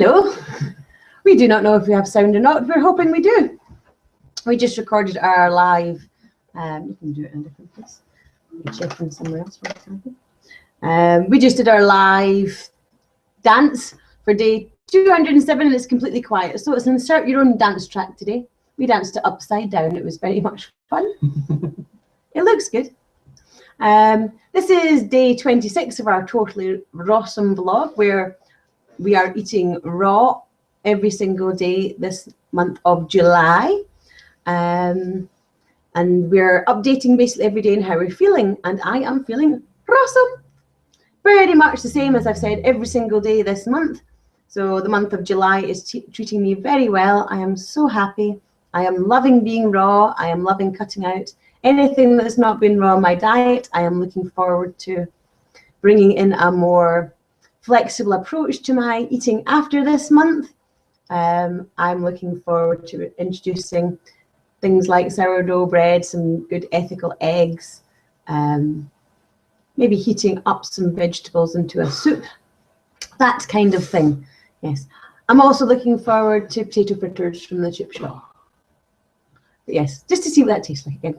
Hello. We do not know if we have sound or not. We're hoping we do. We just recorded our live. You can do it in a different place. Check in somewhere else, for example. We just did our live dance for day 207, and it's completely quiet. So it's insert your own dance track today. We danced it upside down. It was very much fun. It looks good. This is day 26 of our totally RAWsome vlog, where we are eating raw every single day this month of July. And we're updating basically every day on how we're feeling. And I am feeling RAWsome. Pretty much the same as I've said every single day this month. So the month of July is treating me very well. I am so happy. I am loving being raw. I am loving cutting out anything that's not been raw in my diet. I am looking forward to bringing in a more flexible approach to my eating after this month. I'm looking forward to introducing things like sourdough bread, some good ethical eggs, maybe heating up some vegetables into a soup, that kind of thing. Yes, I'm also looking forward to potato fritters from the chip shop. But yes, just to see what that tastes like again.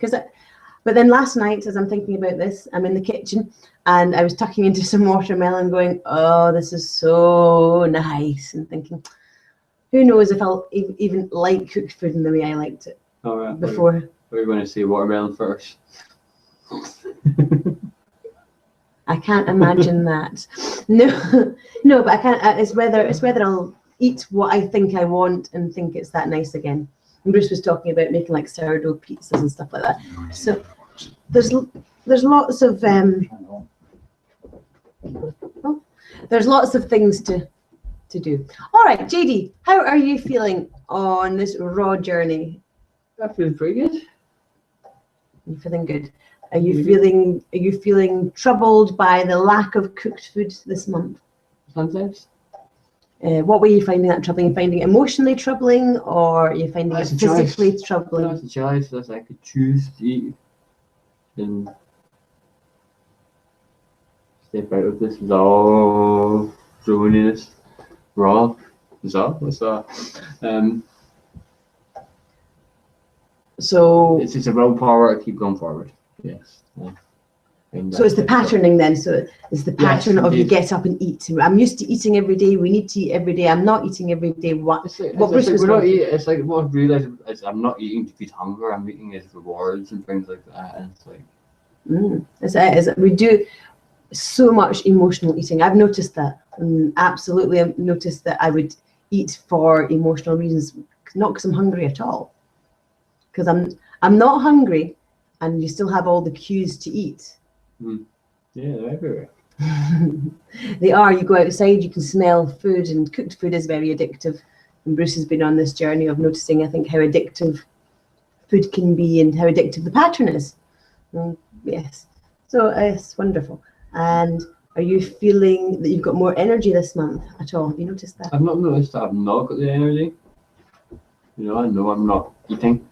But then last night, as I'm thinking about this, I'm in the kitchen and I was tucking into some watermelon going, oh, this is so nice, and thinking, who knows if I'll even like cooked food in the way I liked it before. We're going to say watermelon first. I can't imagine that. No, but I can't. It's whether I'll eat what I think I want and think it's that nice again. And Bruce was talking about making like sourdough pizzas and stuff like that. So there's lots of there's lots of things to do. All right, JD, how are you feeling on this raw journey? I'm feeling pretty good. You're feeling good. Are you feeling troubled by the lack of cooked food this month? Sometimes. What way are you finding that troubling? Are you finding it emotionally troubling, or are you finding it physically troubling? That's a choice that I could choose to eat and step out of this raw drowniness. Raw? What's that? So it's a willpower to keep going forward. Yes. So it's the patterning then. So it's the pattern of you get up and eat. I'm used to eating every day. We need to eat every day. I'm not eating every day. It's like what I've realized is I'm not eating to feed hunger. I'm eating as rewards and things like that. And it's like we do so much emotional eating. I've noticed that. Absolutely, I've noticed that I would eat for emotional reasons, not because I'm hungry at all. Because I'm not hungry, and you still have all the cues to eat. Yeah, they're everywhere. They are. You go outside, you can smell food, and cooked food is very addictive. And Bruce has been on this journey of noticing, I think, how addictive food can be and how addictive the pattern is. Yes. So it's wonderful. And are you feeling that you've got more energy this month at all? Have you noticed that? I've not noticed that I've not got the energy. I know I'm not eating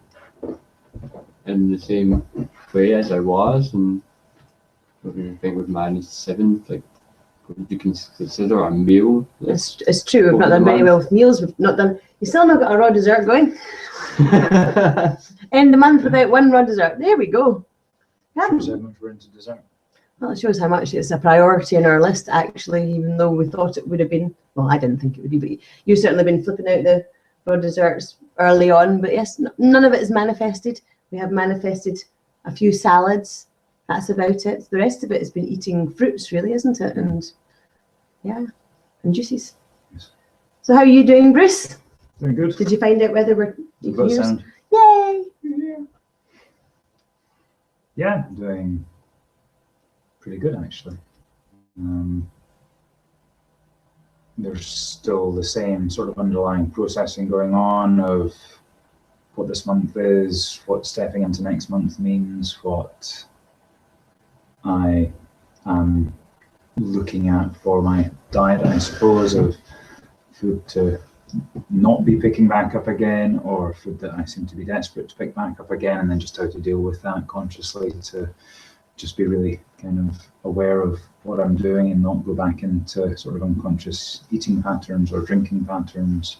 in the same way as I was, and I think we've managed 7, like, what you can consider a meal. It's true, we've not done very well with meals. We've not done. You still not got a raw dessert going. End the month without one raw dessert. There we go. Shows how much we're into dessert. Well, it shows how much it's a priority in our list, actually, even though we thought it would have been. Well, I didn't think it would be, but you've certainly been flipping out the raw desserts early on. But yes, none of it is manifested. We have manifested a few salads. That's about it. The rest of it has been eating fruits, really, isn't it? And yeah, and juices. Yes. So how are you doing, Bruce? Doing good. Did you find out whether you can hear us? Sound. Yay! Yeah, doing pretty good actually. There's still the same sort of underlying processing going on of what this month is, what stepping into next month means, what I am looking at for my diet, I suppose, of food to not be picking back up again, or food that I seem to be desperate to pick back up again, and then just how to deal with that consciously to just be really kind of aware of what I'm doing and not go back into sort of unconscious eating patterns or drinking patterns.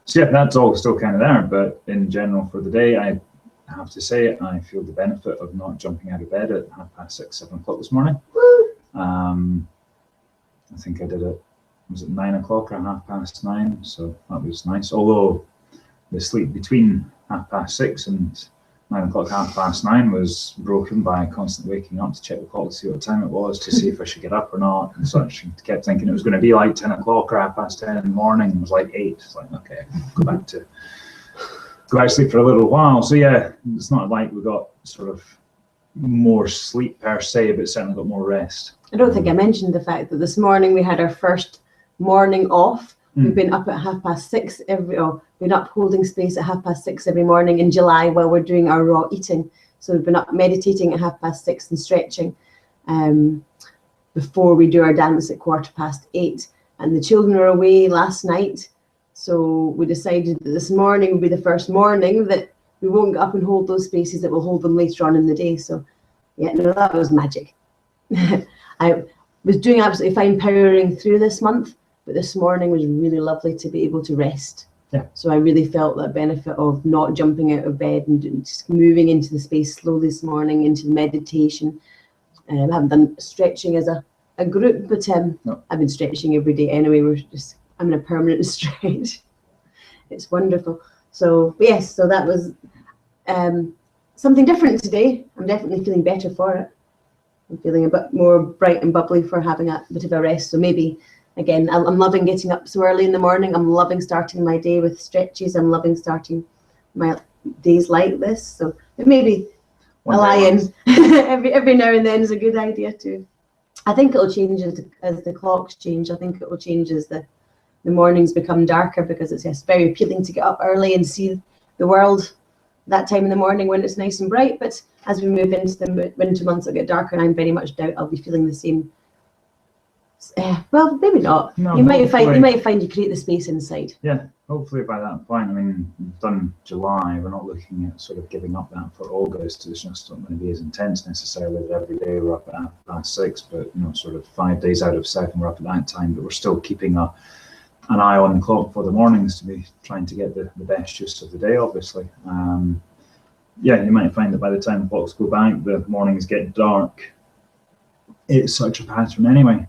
So yeah, that's all still kind of there, but in general for the day, I have to say I feel the benefit of not jumping out of bed at 6:30, 7 o'clock this morning. I think I did it, was it 9 o'clock or 9:30? So that was nice. Although the sleep between 6:30 and 9 o'clock, 9:30 was broken by constantly waking up to check the clock to see what time it was, to see if I should get up or not, and such. I kept thinking it was going to be like 10 o'clock or 10:30 in the morning. It was like 8. It's like, okay, go back to sleep for a little while. So yeah, it's not like we got sort of more sleep per se, but certainly got more rest. I don't think I mentioned the fact that this morning we had our first morning off. We've been up at 6:30 been up holding space at 6:30 every morning in July while we're doing our raw eating. So we've been up meditating at 6:30 and stretching before we do our dance at 8:15. And the children are away last night, so we decided that this morning will be the first morning that we won't get up and hold those spaces, that we'll hold them later on in the day. So yeah, no, that was magic. I was doing absolutely fine powering through this month, but this morning was really lovely to be able to rest. Yeah. So I really felt that benefit of not jumping out of bed and just moving into the space slowly this morning, into meditation. I haven't done stretching as a group, but No. I've been stretching every day anyway. I'm in a permanent stretch. It's wonderful. So yes, so that was something different today. I'm definitely feeling better for it. I'm feeling a bit more bright and bubbly for having a bit of a rest. So maybe, again, I'm loving getting up so early in the morning. I'm loving starting my day with stretches. I'm loving starting my days like this. So maybe a lie-in every now and then is a good idea too. I think it'll change as the clocks change. I think it will change as the mornings become darker, because it's just very appealing to get up early and see the world that time in the morning when it's nice and bright. But as we move into the winter months, it'll get darker, and I very much doubt I'll be feeling the same. Well, maybe not. No, you might find you create the space inside. Yeah, hopefully by that point. I mean, we've done July. We're not looking at sort of giving up that for August. It's just not going to be as intense necessarily that every day we're up at 6:30, but sort of 5 days out of 7 we're up at that time. But we're still keeping an eye on the clock for the mornings to be trying to get the best use of the day, obviously. Yeah, you might find that by the time the clocks go back, the mornings get dark. It's such a pattern anyway.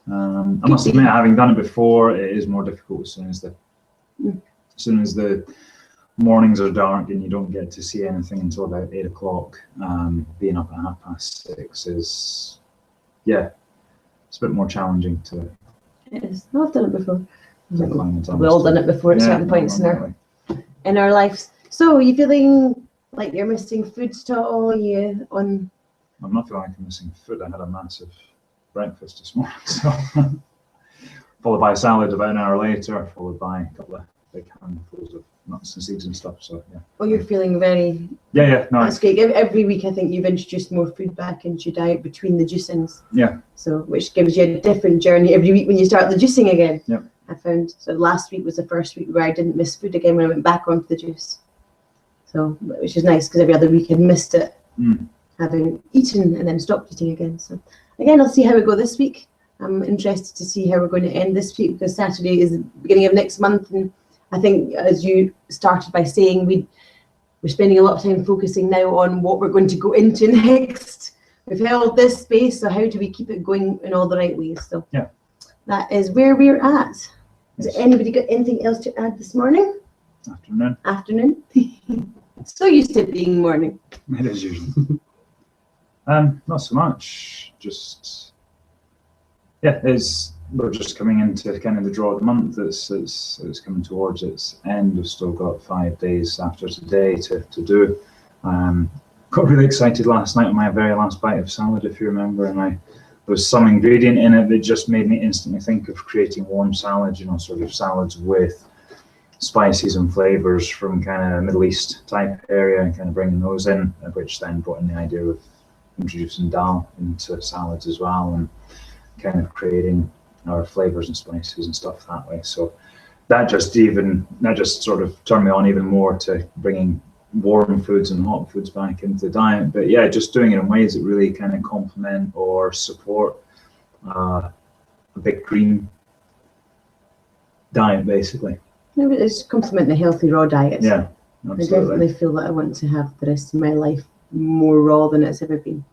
I must admit, having done it before, it is more difficult as soon as the mornings are dark and you don't get to see anything until about 8 o'clock. Being up at 6:30 is, yeah, it's a bit more challenging to. It is. No, I've done it before. We've all done it before at certain points in our lives. So, are you feeling like you're missing food at all? Are you on? I'm not feeling like I'm missing food. I had a massive breakfast this morning, so followed by a salad about an hour later, followed by a couple of big handfuls of nuts and seeds and stuff. So yeah. Oh, you're feeling very. Yeah. No, that's great. Every week, I think you've introduced more food back into your diet between the juicings. Yeah. So, which gives you a different journey every week when you start the juicing again. Yeah. I found so last week was the first week where I didn't miss food again when I went back onto the juice. So, which is nice because every other week I'd missed it, having eaten and then stopped eating again. So, again, I'll see how we go this week. I'm interested to see how we're going to end this week, because Saturday is the beginning of next month, and I think, as you started by saying, we're spending a lot of time focusing now on what we're going to go into next. We've held this space, so how do we keep it going in all the right ways? So yeah, that is where we're at. Has anybody got anything else to add this morning? Afternoon. So used to it being morning. It is usually. Not so much. Just yeah, we're just coming into kind of the draw of the month. It's coming towards its end. We've still got 5 days after today to do. Got really excited last night on my very last bite of salad, if you remember, and there was some ingredient in it that just made me instantly think of creating warm salad. Sort of salads with spices and flavors from kind of Middle East type area, and kind of bringing those in, which then brought in the idea of introducing dal into salads as well, and kind of creating our flavors and spices and stuff that way. So that just sort of turned me on even more to bringing warm foods and hot foods back into the diet. But yeah, just doing it in ways that really kind of complement or support a big green diet, basically. Maybe it's complement the healthy raw diet. Yeah, I absolutely. definitely feel that I want to have the rest of my life more raw than it's ever been.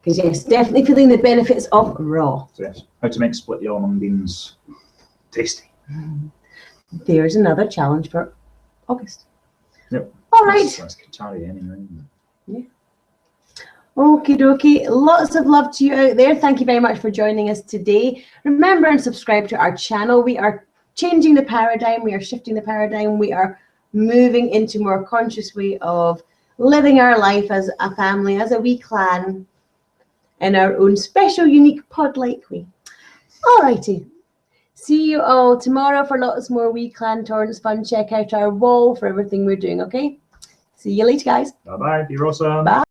Because yes, definitely feeling the benefits of raw. So yes, how to make split yellow mung beans tasty. There's another challenge for August. Yep. All right. That's Qatari anyway. Okie dokie. Lots of love to you out there. Thank you very much for joining us today. Remember and subscribe to our channel. We are changing the paradigm. We are shifting the paradigm. We are moving into more conscious way of living our life as a family, as a wee clan, in our own special, unique pod-like way. All righty. See you all tomorrow for lots more Wee Clan Torrance fun. Check out our wall for everything we're doing, okay? See you later, guys. Bye-bye. Be RAWsome. Bye.